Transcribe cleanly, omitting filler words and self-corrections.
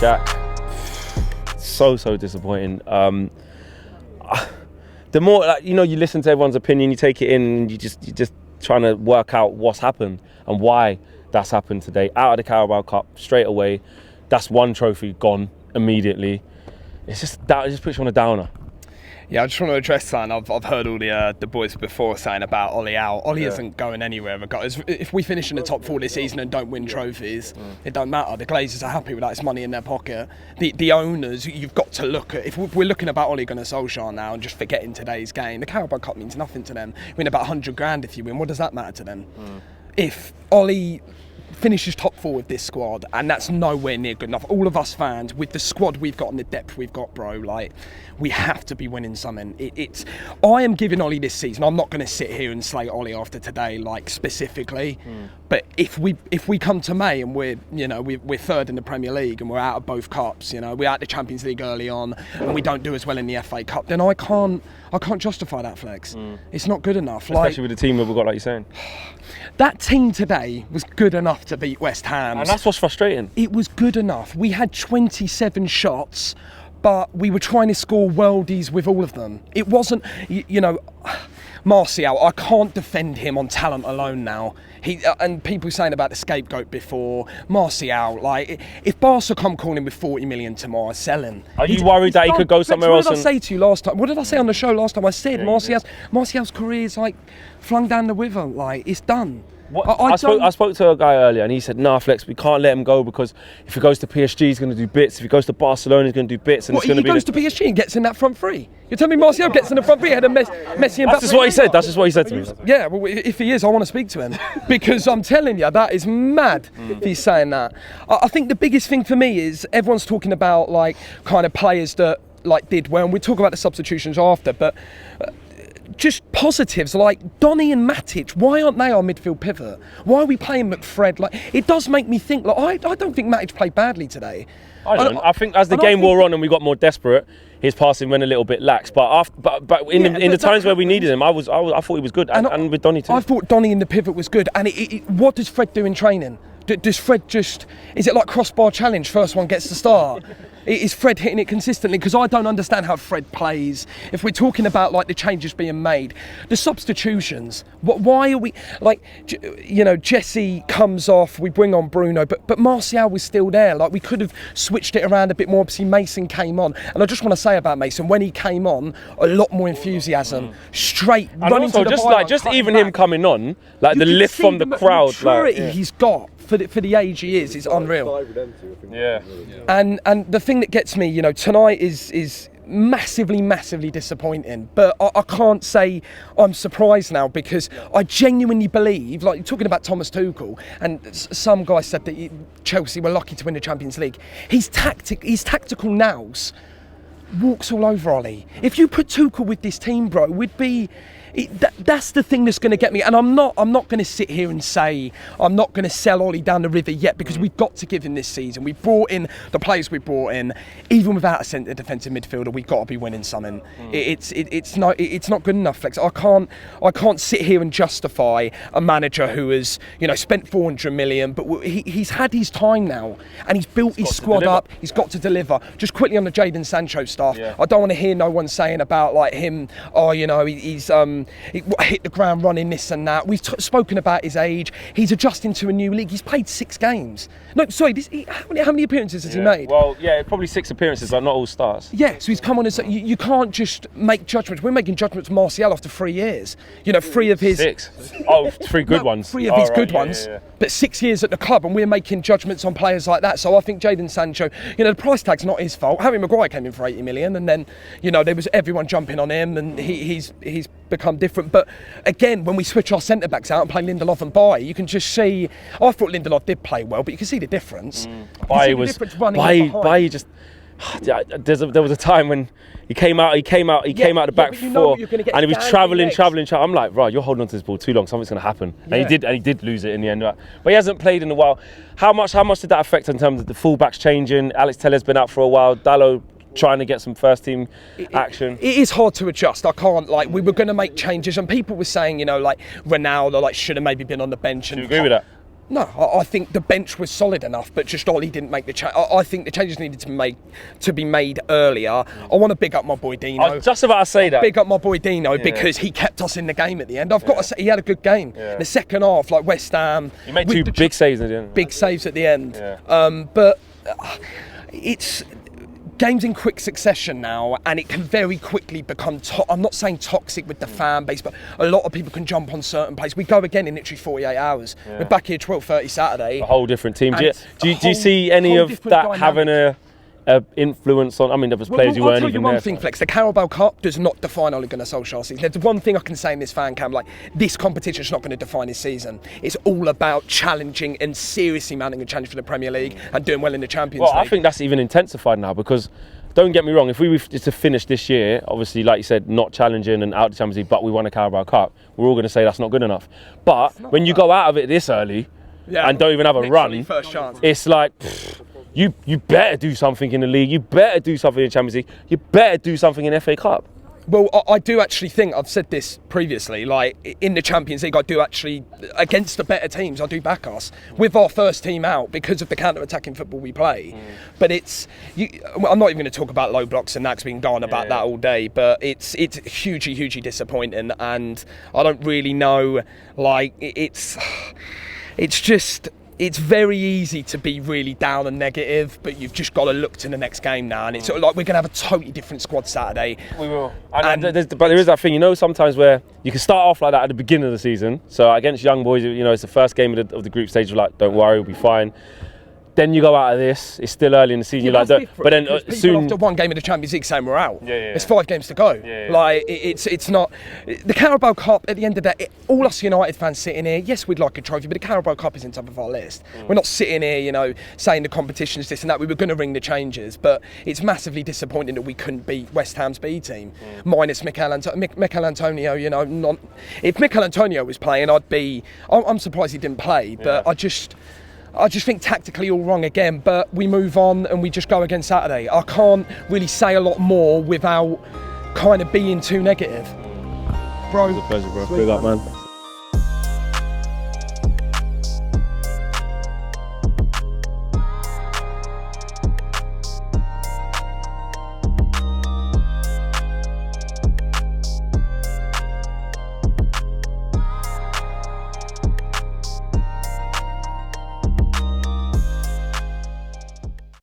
Jack, so disappointing. The more, like, you listen to everyone's opinion, you take it in, and you're just trying to work out what's happened and why that's happened today. Out of the Carabao Cup straight away. That's one trophy gone immediately. It just puts you on a downer. Yeah, I just want to address something. I've heard all the boys before saying about Ollie out. Ollie isn't going anywhere. Regardless, if we finish in the top 4 this season and don't win trophies, it don't matter. The Glazers are happy with that. It's money in their pocket. The owners, you've got to look at. If we're looking about Ole Gunnar Solskjaer now and just forgetting today's game, the Carabao Cup means nothing to them. You win about 100 grand if you win. What does that matter to them? If Ollie finishes top 4 with this squad, and that's nowhere near good enough. All of us fans, with the squad we've got and the depth we've got, bro, like, we have to be winning something. I am giving Ollie this season. I'm not going to sit here and slate Ollie after today, like, specifically. But if we come to May and we're third in the Premier League and we're out of both cups, we're out of the Champions League early on, and we don't do as well in the FA Cup, then I can't justify that flex. It's not good enough. Especially with the team that we've got, like you're saying. That team today was good enough to beat West Ham. And that's what's frustrating. It was good enough. We had 27 shots, but we were trying to score worldies with all of them. It wasn't, Martial, I can't defend him on talent alone now. And people saying about the scapegoat before, Martial, like, if Barca come calling with 40 million tomorrow, sell him. Are you worried that he could go somewhere else? What did I say to you last time? What did I say on the show last time? I said Martial's career is like flung down the river, like, it's done. I spoke to a guy earlier and he said, nah, Flex, we can't let him go because if he goes to PSG, he's going to do bits. If he goes to Barcelona, he's going to do bits. And he goes to PSG and gets in that front three? You're telling me Martial gets in the front three ahead of Messi and Mbappe? That's just what he said. That's just what he said to me. Yeah, well, if he is, I want to speak to him. Because I'm telling you, that is mad if he's saying that. I think the biggest thing for me is everyone's talking about, like, kind of players that, like, did well. And we talk about the substitutions after, but just positives like Donny and Matic. Why aren't they our midfield pivot? Why are we playing McFred? Like, it does make me think. Like, I don't think Matic played badly today. I think as the game wore on and we got more desperate, his passing went a little bit lax. But in the times where we needed him, I thought he was good. And with Donny too. I thought Donny in the pivot was good. And what does Fred do in training? Does Fred just, is it like crossbar challenge? First one gets the start. Is Fred hitting it consistently? Because I don't understand how Fred plays. If we're talking about, like, the changes being made, the substitutions, why are we, like, Jesse comes off, we bring on Bruno, but Martial was still there. Like, we could have switched it around a bit more. Obviously, Mason came on. And I just want to say about Mason, when he came on, a lot more enthusiasm, straight, and running also, to the just just even him coming on, like, the lift from the crowd. Maturity he's got. For the age he is unreal. Yeah. And the thing that gets me, tonight is massively disappointing. But I can't say I'm surprised now, because I genuinely believe, like, you're talking about Thomas Tuchel, and some guy said that Chelsea were lucky to win the Champions League. His tactical nous walks all over Ollie. If you put Tuchel with this team, bro, we'd be. That's the thing that's going to get me, and I'm not going to sit here and say I'm not going to sell Ollie down the river yet, because we've got to give him this season. We brought in the players we brought in, even without a centre defensive midfielder. We've got to be winning something. It's not good enough, Flex. I can't sit here and justify a manager who has spent 400 million, but he's had his time now, and he's built his squad up. He's got to deliver. Just quickly on the Jadon Sancho stuff, I don't want to hear no one saying about, like, him. He's he hit the ground running, this and that. We've spoken about his age. He's adjusting to a new league. He's played 6 games. No, sorry, how many appearances has he made? Well, probably 6 appearances, but not all starts. Yeah, so he's come on and said, you can't just make judgments. We're making judgments on Martial after 3 years. 3 of his... 6? Oh, 3 good ones. 3 of his good ones. Yeah. But 6 years at the club, and we're making judgments on players like that. So I think Jadon Sancho, the price tag's not his fault. Harry Maguire came in for 80 million, and then, there was everyone jumping on him, and he's become different. But again, when we switch our centre-backs out and play Lindelof and Bailly, you can just see. I thought Lindelof did play well, but you can see the difference. Bailly just. There was a time when he came out the back four, and he was travelling. I'm like, right, you're holding on to this ball too long. Something's going to happen, and he did lose it in the end. But he hasn't played in a while. How much did that affect in terms of the fullbacks changing? Alex Teller's been out for a while. Dalot trying to get some first team action. It is hard to adjust. I can't, we were going to make changes, and people were saying, Ronaldo, should have maybe been on the bench. Do you agree with that? No, I think the bench was solid enough, but just Ollie didn't make the change. I think the changes needed to be made earlier. I want to big up my boy Dino. I was just about to say that. Big up my boy Dino because he kept us in the game at the end. I've got to say, he had a good game. The second half, like West Ham. He made two big saves at the end. Big saves at the end. Yeah. But it's games in quick succession now, and it can very quickly become, I'm not saying toxic with the fan base, but a lot of people can jump on certain plays. We go again in literally 48 hours. We're back here 12:30 Saturday. A whole different team. Do you see any of that dynamic having a influence on? I mean, there was players who weren't even there. I'll tell you one thing, Flex. The Carabao Cup does not define Ole Gunnar Solskjaer's season. There's one thing I can say in this fan camp, like, this competition is not going to define his season. It's all about challenging and seriously mounting a challenge for the Premier League and doing well in the Champions League. Well, I think that's even intensified now, because don't get me wrong, if we were to finish this year, obviously, like you said, not challenging and out the Champions League, but we won a Carabao Cup, we're all going to say that's not good enough. But when you go out of it this early and don't even have a run, first chance. It's like, you better do something in the league, you better do something in the Champions League, you better do something in FA Cup. Well, I do actually think, I've said this previously, like in the Champions League, I do actually, against the better teams, I do back us with our first team out because of the counter-attacking football we play. But I'm not even going to talk about low blocks and that, because we can go on about that all day, but it's hugely, hugely disappointing, and I don't really know, like, it's very easy to be really down and negative, but you've just got to look to the next game now, and it's like we're going to have a totally different squad Saturday. We will. But there is that thing, sometimes where you can start off like that at the beginning of the season. So against young boys, it's the first game of the group stage. You're like, don't worry, we'll be fine. Then you go out of this, it's still early in the season, but then soon after one game of the Champions League saying we're out. There's 5 games to go. Like it's not the Carabao Cup. At the end of the day, all us United fans sitting here, yes, we'd like a trophy, but the Carabao Cup isn't top of our list. We're not sitting here, saying the competition's this and that. We were going to ring the changes, but it's massively disappointing that we couldn't beat West Ham's B team minus Mikel Antonio. If Mikel Antonio was playing, I'm surprised he didn't play, but I just think tactically all wrong again, but we move on and we just go again Saturday. I can't really say a lot more without kind of being too negative. Bro. It was a pleasure, bro. Big up, man.